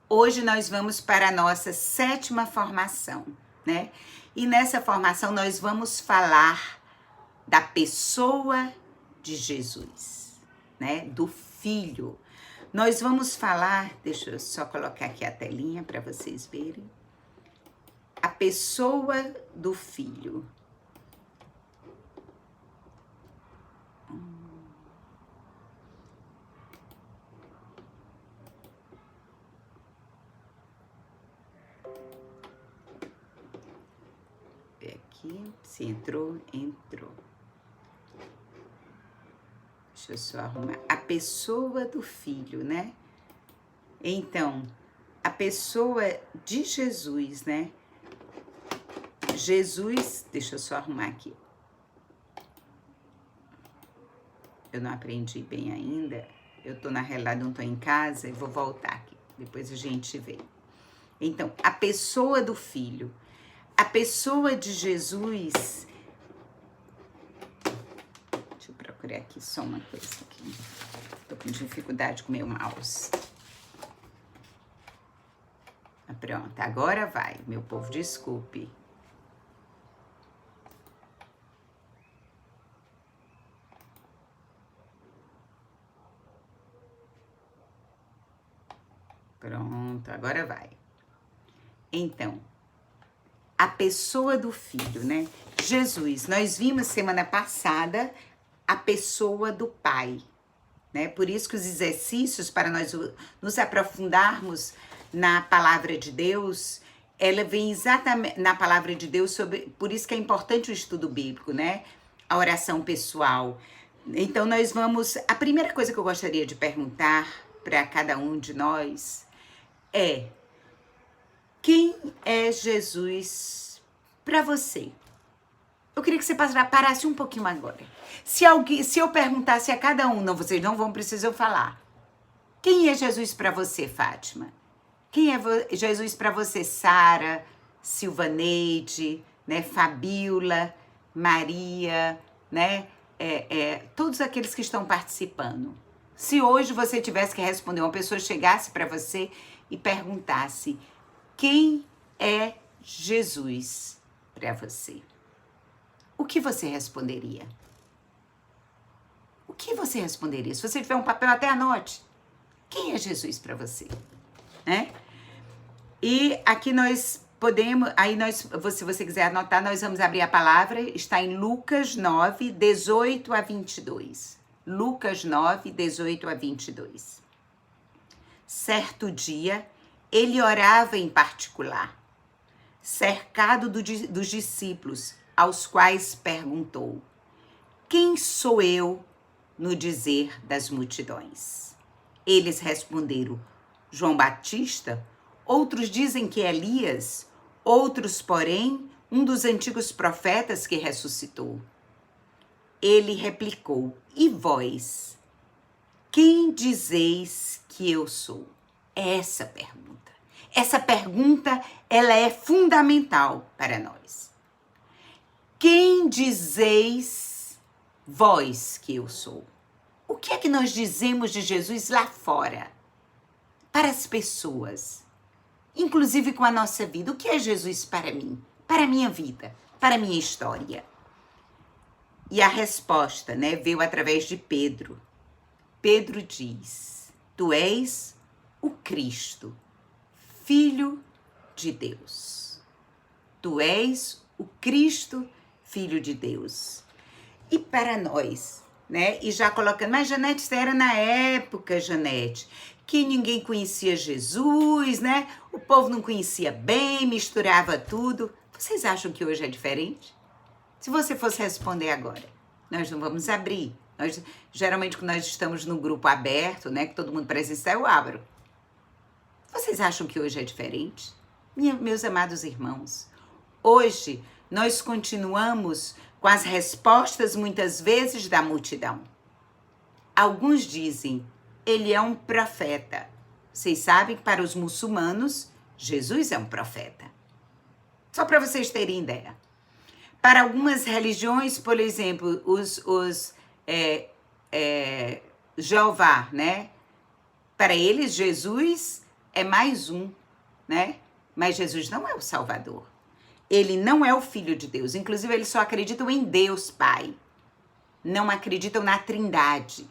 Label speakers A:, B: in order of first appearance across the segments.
A: Hoje nós vamos para a nossa 7ª formação, né? E nessa formação nós vamos falar da pessoa de Jesus, né? Do Filho. Nós vamos falar, deixa eu só colocar aqui a telinha para vocês verem. A pessoa do Filho. Aqui, se entrou. Deixa eu só arrumar. A pessoa do Filho, né? Então, a pessoa de Jesus, né? Jesus, deixa eu só arrumar aqui. Eu não aprendi bem ainda. Eu tô na realidade, não tô em casa, eu vou voltar aqui. Depois a gente vê. Então, a pessoa do Filho. A pessoa de Jesus. Deixa eu procurar aqui só uma coisa aqui. Tô com dificuldade com o meu mouse. Pronto, agora vai, meu povo, desculpe. Pronto, agora vai. Então, a pessoa do Filho, né? Jesus, nós vimos semana passada a pessoa do Pai, né? Por isso que os exercícios para nós nos aprofundarmos na palavra de Deus, ela vem exatamente na palavra de Deus sobre, por isso que é importante o estudo bíblico, né? A oração pessoal. Então nós vamos, a primeira coisa que eu gostaria de perguntar para cada um de nós é: quem é Jesus para você? Eu queria que você parasse um pouquinho agora. Se eu perguntasse a cada um, não, vocês não vão precisar falar. Quem é Jesus para você, Fátima? Quem é Jesus para você, Sara, Silvaneide, né, Fabiola, Maria, né, todos aqueles que estão participando. Se hoje você tivesse que responder, uma pessoa chegasse para você e perguntasse: quem é Jesus para você? O que você responderia? O que você responderia? Se você tiver um papel, até anote. Quem é Jesus para você? Né? E aqui nós podemos, se você quiser anotar, nós vamos abrir a palavra, está em Lucas 9, 18 a 22. Lucas 9, 18 a 22. Certo dia, ele orava em particular, cercado dos discípulos, aos quais perguntou: quem sou eu no dizer das multidões? Eles responderam: João Batista. Outros dizem que é Elias, outros, porém, um dos antigos profetas que ressuscitou. Ele replicou: e vós, quem dizeis que eu sou? É essa a pergunta. Essa pergunta, ela é fundamental para nós. Quem dizeis vós que eu sou? O que é que nós dizemos de Jesus lá fora? Para as pessoas, inclusive com a nossa vida. O que é Jesus para mim? Para a minha vida, para a minha história. E a resposta, né, veio através de Pedro. Pedro diz: tu és o Cristo, Filho de Deus. Tu és o Cristo, Filho de Deus. E para nós, né, e já colocando, mas Janete, isso era na época, Janete, que ninguém conhecia Jesus, né? O povo não conhecia bem, misturava tudo. Vocês acham que hoje é diferente? Se você fosse responder agora, nós não vamos abrir. Geralmente, quando nós estamos no grupo aberto, né, que todo mundo presencial, eu abro. Vocês acham que hoje é diferente? Meus amados irmãos, hoje nós continuamos com as respostas, muitas vezes, da multidão. Alguns dizem: ele é um profeta. Vocês sabem que para os muçulmanos, Jesus é um profeta. Só para vocês terem ideia. Para algumas religiões, por exemplo, Jeová, né? Para eles, Jesus é mais um, né? Mas Jesus não é o Salvador. Ele não é o Filho de Deus. Inclusive, eles só acreditam em Deus Pai. Não acreditam na Trindade.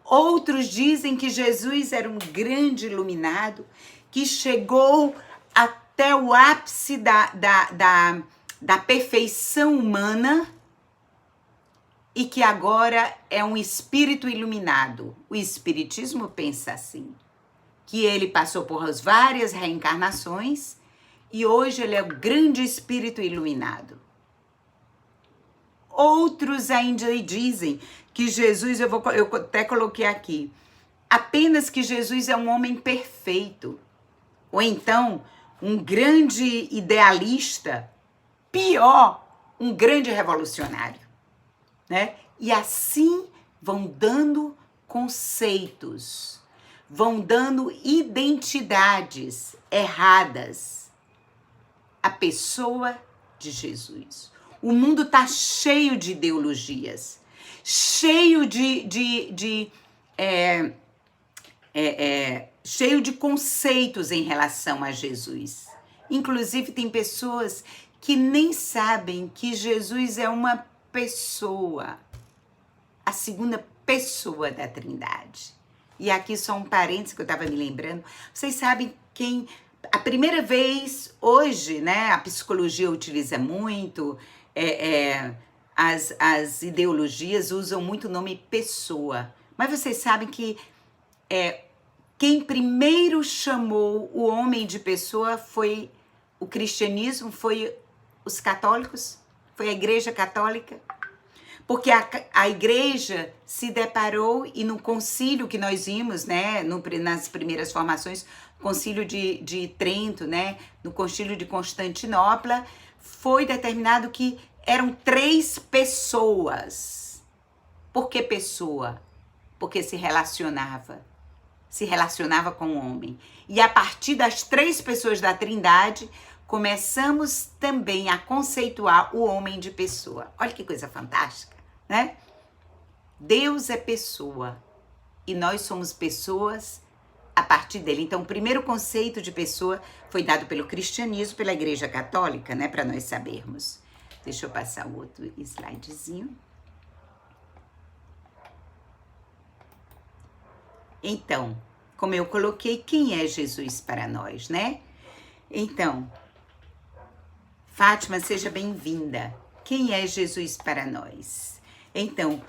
A: Outros dizem que Jesus era um grande iluminado que chegou até o ápice da perfeição humana e que agora é um espírito iluminado. O espiritismo pensa assim, que ele passou por várias reencarnações e hoje ele é o grande espírito iluminado. Outros ainda dizem que Jesus, eu até coloquei aqui, apenas que Jesus é um homem perfeito. Ou então, um grande idealista, pior, um grande revolucionário. Né? E assim vão dando conceitos, vão dando identidades erradas à pessoa de Jesus. O mundo está cheio de ideologias, cheio cheio de conceitos em relação a Jesus. Inclusive, tem pessoas que nem sabem que Jesus é uma pessoa, a segunda pessoa da Trindade. E aqui só um parênteses que eu estava me lembrando. Vocês sabem quem... A primeira vez, hoje, né, a psicologia utiliza muito, as ideologias usam muito o nome pessoa. Mas vocês sabem que quem primeiro chamou o homem de pessoa foi o cristianismo, foi os católicos, foi a Igreja Católica. Porque a igreja se deparou e no concílio que nós vimos, né, nas primeiras formações, concílio de Trento, né, no concílio de Constantinopla, foi determinado que eram 3 pessoas. Por que pessoa? Porque se relacionava com o homem. E a partir das 3 pessoas da Trindade, começamos também a conceituar o homem de pessoa. Olha que coisa fantástica, né? Deus é pessoa e nós somos pessoas a partir dele. Então, o primeiro conceito de pessoa foi dado pelo cristianismo, pela Igreja Católica, né? Para nós sabermos. Deixa eu passar o outro slidezinho. Então, como eu coloquei, quem é Jesus para nós, né? Então, Fátima, seja bem-vinda. Quem é Jesus para nós? Então,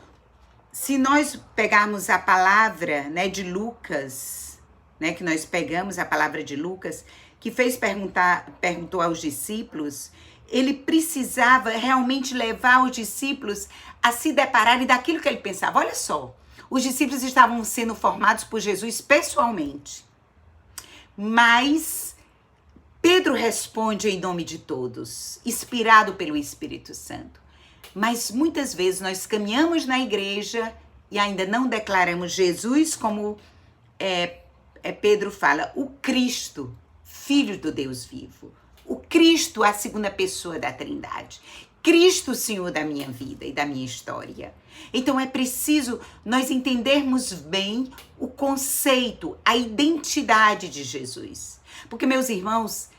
A: se nós pegarmos a palavra, né, de Lucas, né, que nós pegamos a palavra de Lucas, que perguntou aos discípulos, ele precisava realmente levar os discípulos a se depararem daquilo que ele pensava. Olha só, os discípulos estavam sendo formados por Jesus pessoalmente, mas Pedro responde em nome de todos, inspirado pelo Espírito Santo. Mas muitas vezes nós caminhamos na igreja e ainda não declaramos Jesus como Pedro fala, o Cristo, Filho do Deus vivo. O Cristo, a segunda pessoa da Trindade. Cristo, Senhor da minha vida e da minha história. Então é preciso nós entendermos bem o conceito, a identidade de Jesus. Porque, meus irmãos,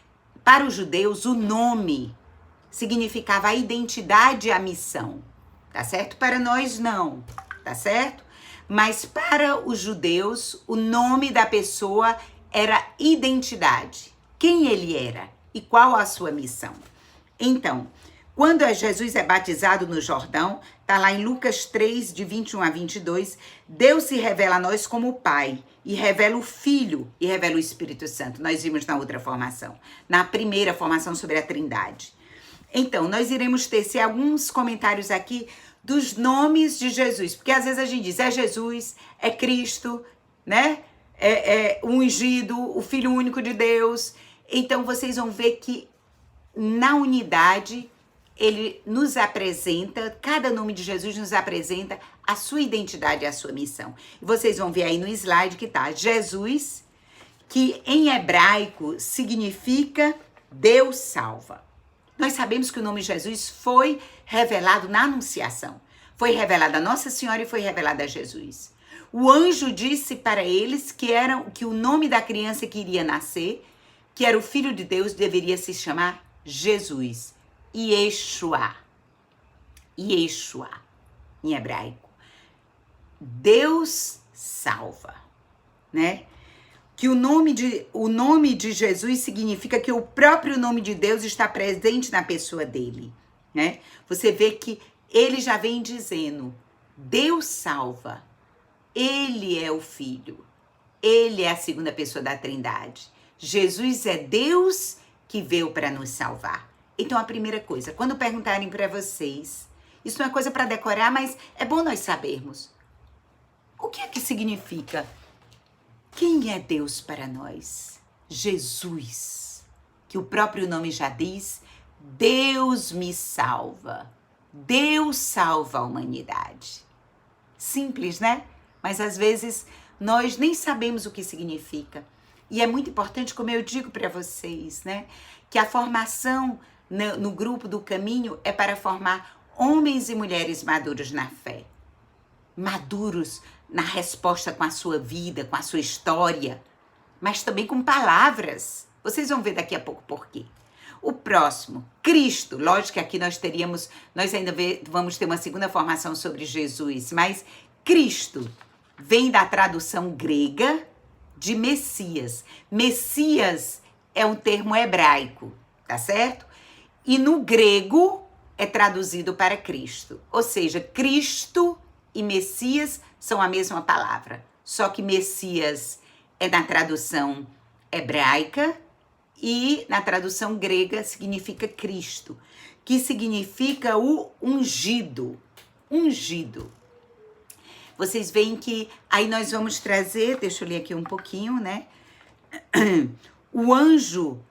A: para os judeus, o nome significava a identidade e a missão, tá certo? Para nós, não, tá certo? Mas para os judeus, o nome da pessoa era identidade. Quem ele era e qual a sua missão. Então, quando Jesus é batizado no Jordão, tá lá em Lucas 3, de 21 a 22, Deus se revela a nós como o Pai, e revela o Filho, e revela o Espírito Santo. Nós vimos na outra formação, na primeira formação sobre a Trindade. Então, nós iremos tecer alguns comentários aqui dos nomes de Jesus, porque às vezes a gente diz, é Jesus, é Cristo, né? É o ungido, o Filho único de Deus. Então, vocês vão ver que na unidade, ele nos apresenta, cada nome de Jesus nos apresenta a sua identidade e a sua missão. E vocês vão ver aí no slide que tá Jesus, que em hebraico significa Deus salva. Nós sabemos que o nome Jesus foi revelado na Anunciação. Foi revelado a Nossa Senhora e foi revelado a Jesus. O anjo disse para eles que o nome da criança que iria nascer, que era o Filho de Deus, deveria se chamar Jesus. Yeshua. Yeshua, em hebraico. Deus salva, né? Que o nome de Jesus significa que o próprio nome de Deus está presente na pessoa dele, né? Você vê que ele já vem dizendo, Deus salva, ele é o Filho, ele é a segunda pessoa da Trindade. Jesus é Deus que veio para nos salvar. Então, a primeira coisa, quando perguntarem para vocês, isso não é coisa para decorar, mas é bom nós sabermos. O que é que significa? Quem é Deus para nós? Jesus, que o próprio nome já diz, Deus me salva. Deus salva a humanidade. Simples, né? Mas às vezes nós nem sabemos o que significa. E é muito importante, como eu digo para vocês, né? Que a formação no grupo do caminho é para formar homens e mulheres maduros na fé. Maduros na resposta com a sua vida, com a sua história, mas também com palavras. Vocês vão ver daqui a pouco por quê. O próximo, Cristo. Lógico que aqui nós ainda vamos ter uma segunda formação sobre Jesus, mas Cristo vem da tradução grega de Messias. Messias é um termo hebraico, tá certo? E no grego é traduzido para Cristo. Ou seja, Cristo e Messias são a mesma palavra. Só que Messias é na tradução hebraica e na tradução grega significa Cristo, que significa o ungido. Ungido. Vocês veem que aí nós vamos trazer, deixa eu ler aqui um pouquinho, né? O anjo,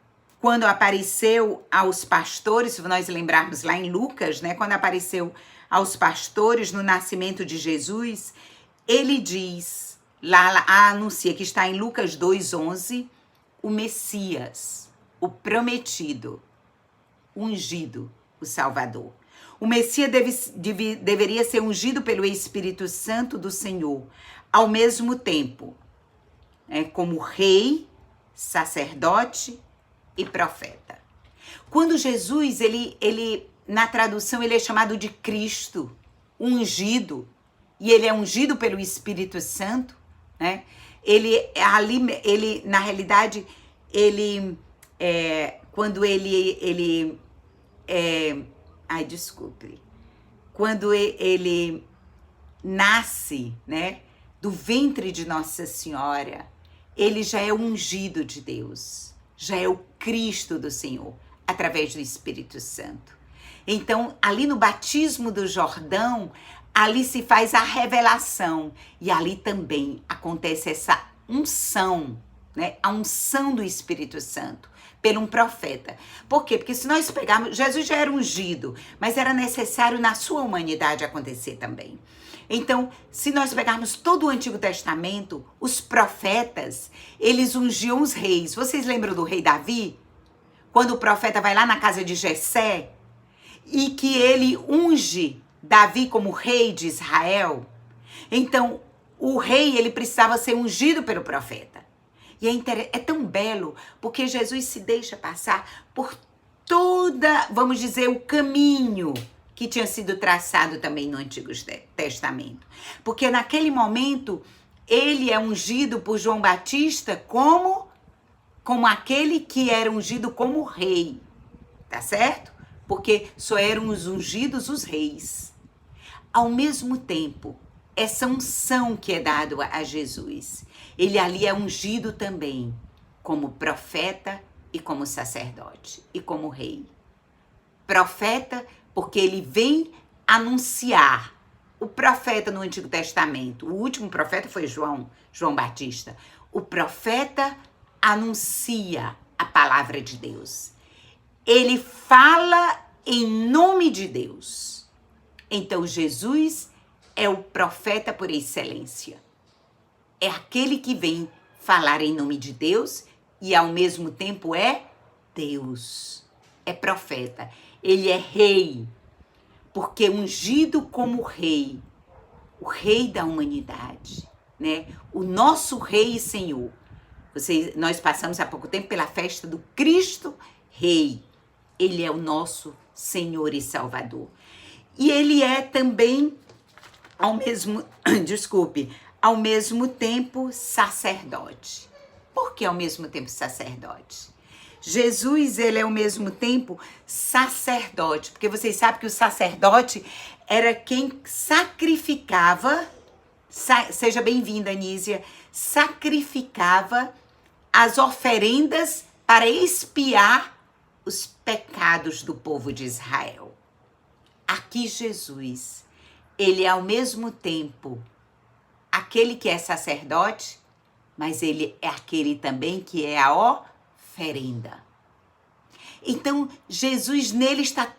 A: quando apareceu aos pastores, se nós lembrarmos lá em Lucas, né? Quando apareceu aos pastores no nascimento de Jesus, ele diz, anuncia que está em Lucas 2:11, o Messias, o prometido, o ungido, o Salvador. O Messias deveria ser ungido pelo Espírito Santo do Senhor, ao mesmo tempo, como rei, sacerdote e profeta. Quando Jesus, ele na tradução, ele é chamado de Cristo, ungido, e ele é ungido pelo Espírito Santo, né? Na realidade, quando ele nasce, né, do ventre de Nossa Senhora, ele já é ungido de Deus, já é o Cristo do Senhor, através do Espírito Santo. Então, ali no batismo do Jordão, ali se faz a revelação e ali também acontece essa unção, né? A unção do Espírito Santo por um profeta. Por quê? Porque se nós pegarmos, Jesus já era ungido, mas era necessário na sua humanidade acontecer também. Então, se nós pegarmos todo o Antigo Testamento, os profetas, eles ungiam os reis. Vocês lembram do rei Davi? Quando o profeta vai lá na casa de Jessé e que ele unge Davi como rei de Israel. Então, o rei, ele precisava ser ungido pelo profeta. E é tão belo, porque Jesus se deixa passar por toda, vamos dizer, o caminho que tinha sido traçado também no Antigo Testamento. Porque naquele momento, ele é ungido por João Batista como aquele que era ungido como rei, tá certo? Porque só eram os ungidos os reis. Ao mesmo tempo, essa unção que é dada a Jesus, ele ali é ungido também como profeta e como sacerdote e como rei. Profeta, porque ele vem anunciar. O profeta no Antigo Testamento, o último profeta foi João Batista. O profeta anuncia a palavra de Deus. Ele fala em nome de Deus. Então, Jesus é o profeta por excelência. É aquele que vem falar em nome de Deus e, ao mesmo tempo, é Deus. É profeta. Ele é rei, porque ungido como rei, o rei da humanidade. né? O nosso Rei e Senhor. Nós passamos há pouco tempo pela festa do Cristo Rei. Ele é o nosso Senhor e Salvador. E ele é também, ao mesmo tempo sacerdote. Por que ao mesmo tempo sacerdote? Jesus, ele é ao mesmo tempo sacerdote, porque vocês sabem que o sacerdote era quem sacrificava, seja bem-vinda, Anísia, sacrificava as oferendas para expiar os pecados do povo de Israel. Aqui Jesus, ele é ao mesmo tempo aquele que é sacerdote, mas ele é aquele também que é a oferenda. Então, Jesus, nele está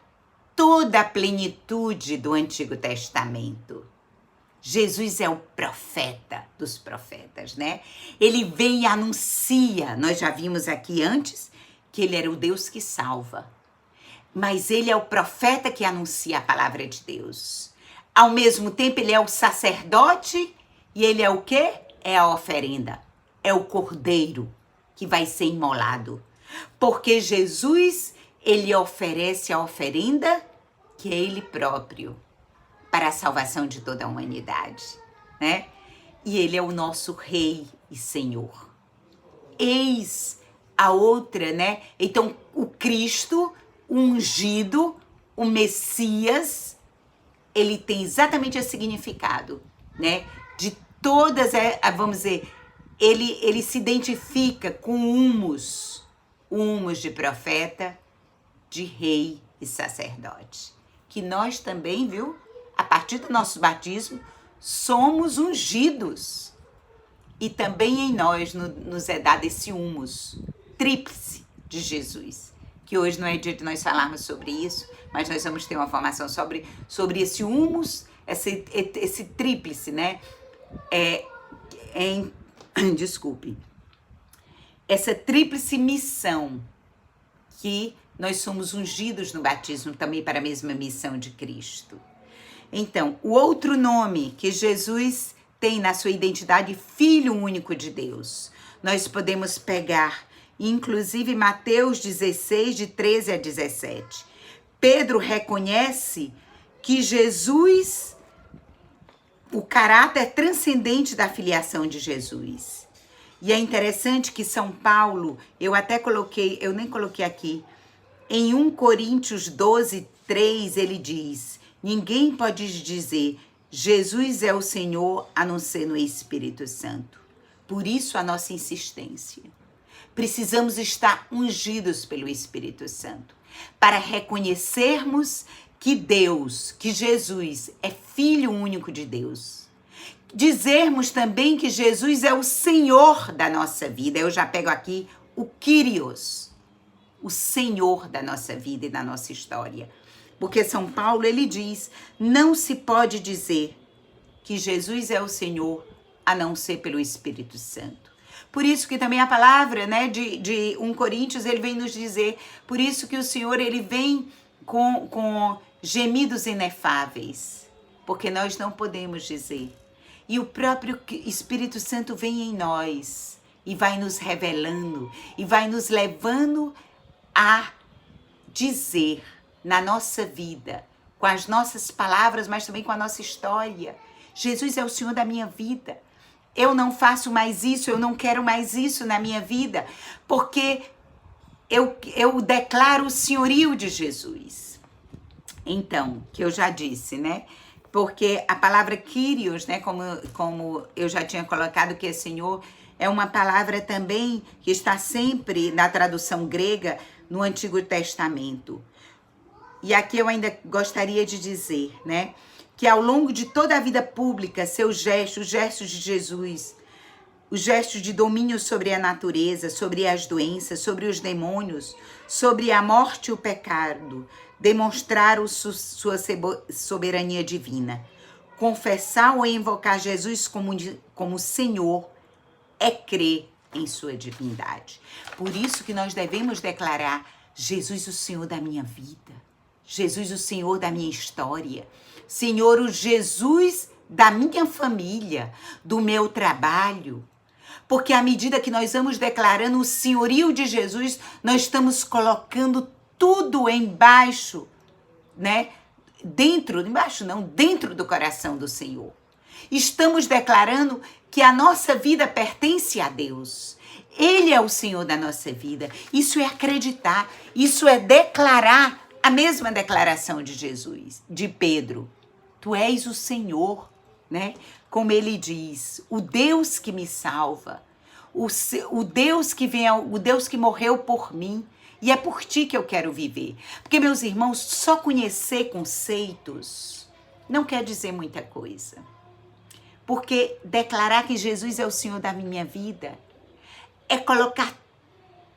A: toda a plenitude do Antigo Testamento. Jesus é o profeta dos profetas, né? Ele vem e anuncia, nós já vimos aqui antes, que ele era o Deus que salva. Mas ele é o profeta que anuncia a palavra de Deus. Ao mesmo tempo, ele é o sacerdote e ele é o quê? É a oferenda. É o cordeiro que vai ser imolado. Porque Jesus, ele oferece a oferenda que é ele próprio para a salvação de toda a humanidade, né? E ele é o nosso Rei e Senhor. Eis a outra, né? Então, o Cristo, o ungido, o Messias, ele tem exatamente esse significado, né? De todas, vamos dizer, ele se identifica com humus de profeta, de rei e sacerdote. Que nós também, viu? A partir do nosso batismo, somos ungidos. E também em nós nos é dado esse humus tríplice de Jesus. Que hoje não é dia de nós falarmos sobre isso, mas nós vamos ter uma formação sobre esse humus, esse tríplice, né? Desculpe. Essa tríplice missão que nós somos ungidos no batismo também para a mesma missão de Cristo. Então, o outro nome que Jesus tem na sua identidade, Filho único de Deus. Nós podemos pegar, inclusive, Mateus 16, de 13 a 17. Pedro reconhece que Jesus, o caráter transcendente da filiação de Jesus. E é interessante que São Paulo, eu nem coloquei aqui, em 1 Coríntios 12, 3, ele diz: ninguém pode dizer Jesus é o Senhor a não ser no Espírito Santo. Por isso a nossa insistência. Precisamos estar ungidos pelo Espírito Santo para reconhecermos que Jesus é Filho único de Deus. Dizermos também que Jesus é o Senhor da nossa vida. Eu já pego aqui o Kyrios, o Senhor da nossa vida e da nossa história. Porque São Paulo, ele diz, não se pode dizer que Jesus é o Senhor a não ser pelo Espírito Santo. Por isso que também a palavra, né, de 1 Coríntios, ele vem nos dizer, por isso que o Senhor, ele vem com gemidos inefáveis, porque nós não podemos dizer. E o próprio Espírito Santo vem em nós e vai nos revelando e vai nos levando a dizer na nossa vida, com as nossas palavras, mas também com a nossa história. Jesus é o Senhor da minha vida. Eu não faço mais isso, eu não quero mais isso na minha vida, porque eu declaro o senhorio de Jesus. Então, que eu já disse, né? Porque a palavra Kyrios, né, como eu já tinha colocado, que é Senhor, é uma palavra também que está sempre na tradução grega no Antigo Testamento. E aqui eu ainda gostaria de dizer, né, que ao longo de toda a vida pública, seus gestos, os gestos de Jesus, os gestos de domínio sobre a natureza, sobre as doenças, sobre os demônios, sobre a morte e o pecado, demonstraram sua soberania divina. Confessar ou invocar Jesus como Senhor é crer em sua divindade. Por isso que nós devemos declarar Jesus o Senhor da minha vida, Jesus o Senhor da minha história, Senhor o Jesus da minha família, do meu trabalho. Porque à medida que nós vamos declarando o senhorio de Jesus, nós estamos colocando tudo embaixo, né? Dentro do coração do Senhor. Estamos declarando que a nossa vida pertence a Deus. Ele é o Senhor da nossa vida. Isso é acreditar, isso é declarar a mesma declaração de Jesus, de Pedro. Tu és o Senhor, né? Como ele diz, o Deus que me salva, o Deus que vem, o Deus que morreu por mim. E é por ti que eu quero viver. Porque, meus irmãos, só conhecer conceitos não quer dizer muita coisa. Porque declarar que Jesus é o Senhor da minha vida é colocar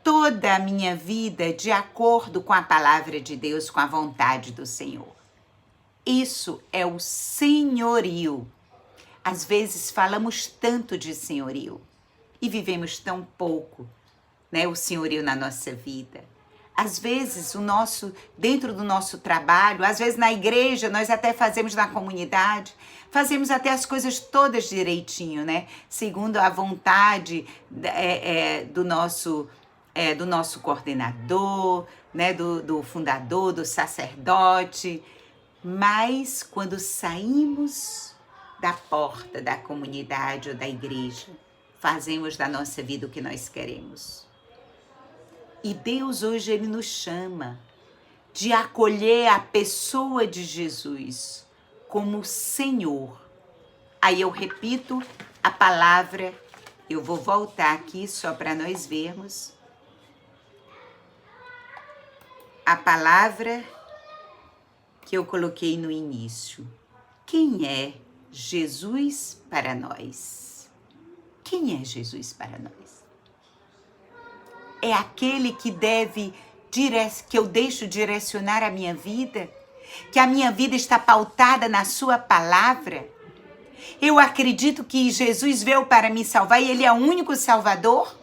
A: toda a minha vida de acordo com a palavra de Deus, com a vontade do Senhor. Isso é o senhorio. Às vezes falamos tanto de senhorio e vivemos tão pouco, né, o senhorio na nossa vida. Às vezes, dentro do nosso trabalho, às vezes na igreja, nós até fazemos na comunidade, fazemos até as coisas todas direitinho, né? Segundo a vontade do nosso coordenador, né? Do fundador, do sacerdote. Mas quando saímos da porta da comunidade ou da igreja, fazemos da nossa vida o que nós queremos. E Deus hoje, Ele nos chama de acolher a pessoa de Jesus como Senhor. Aí eu repito a palavra, eu vou voltar aqui só para nós vermos. A palavra que eu coloquei no início. Quem é Jesus para nós? Quem é Jesus para nós? É aquele que que eu deixo direcionar a minha vida? Que a minha vida está pautada na sua palavra? Eu acredito que Jesus veio para me salvar e Ele é o único Salvador?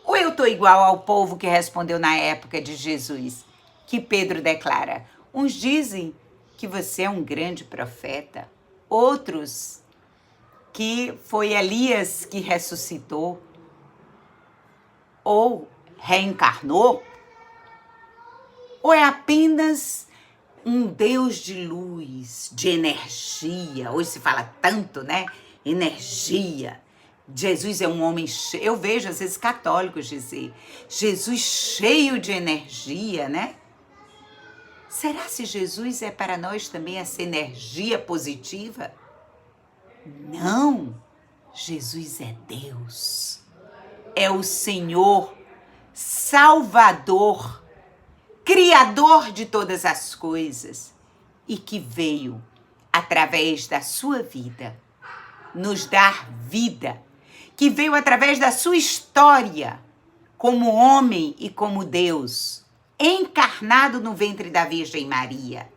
A: Ou eu estou igual ao povo que respondeu na época de Jesus, que Pedro declara: uns dizem que você é um grande profeta, outros que foi Elias que ressuscitou, ou reencarnou, ou é apenas um Deus de luz, de energia. Hoje se fala tanto, né? Energia. Jesus é um homem cheio. Eu vejo às vezes católicos dizer, Jesus cheio de energia, né? Será se Jesus é para nós também essa energia positiva? Não, Jesus é Deus. É o Senhor, Salvador, Criador de todas as coisas e que veio, através da sua vida, nos dar vida, que veio através da sua história, como homem e como Deus, encarnado no ventre da Virgem Maria,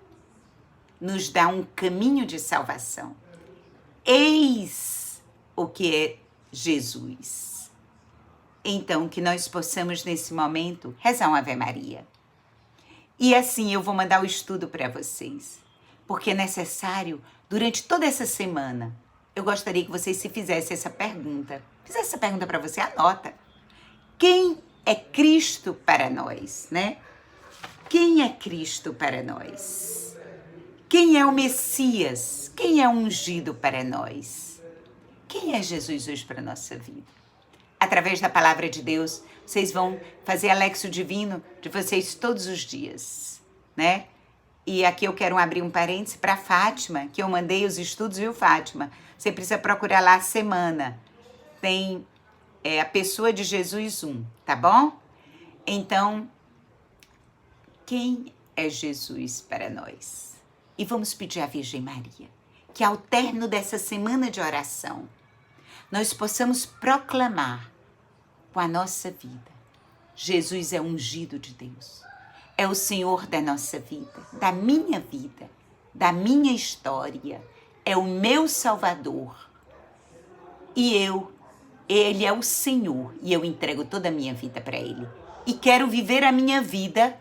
A: nos dá um caminho de salvação. Eis o que é Jesus. Então, que nós possamos, nesse momento, rezar uma Ave Maria. E assim, eu vou mandar o estudo para vocês, porque é necessário, durante toda essa semana, eu gostaria que vocês se fizessem essa pergunta. Fizesse essa pergunta para você, anota. Quem é Cristo para nós, né? Quem é Cristo para nós? Quem é o Messias? Quem é o ungido para nós? Quem é Jesus hoje para a nossa vida? Através da palavra de Deus, vocês vão fazer a Lexio Divino de vocês todos os dias, né? E aqui eu quero abrir um parêntese para Fátima, que eu mandei os estudos, viu, Fátima? Você precisa procurar lá a semana. Tem a pessoa de Jesus 1, tá bom? Então, quem é Jesus para nós? E vamos pedir à Virgem Maria que ao término dessa semana de oração, nós possamos proclamar com a nossa vida: Jesus é ungido de Deus, é o Senhor da nossa vida, da minha história, é o meu Salvador. E Ele é o Senhor, e eu entrego toda a minha vida para Ele. E quero viver a minha vida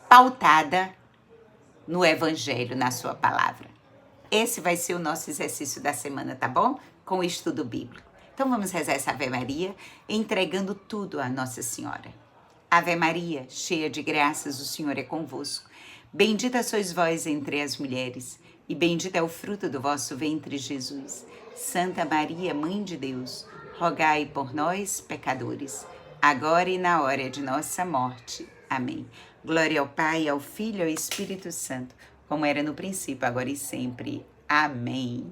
A: pautada no Evangelho, na sua palavra. esse vai ser o nosso exercício da semana, tá bom? Com o estudo bíblico. Então vamos rezar essa Ave Maria, entregando tudo à Nossa Senhora. Ave Maria, cheia de graças, o Senhor é convosco. Bendita sois vós entre as mulheres, e bendito é o fruto do vosso ventre, Jesus. Santa Maria, Mãe de Deus, rogai por nós, pecadores, agora e na hora de nossa morte. Amém. Glória ao Pai, ao Filho e ao Espírito Santo, como era no princípio, agora e sempre. Amém.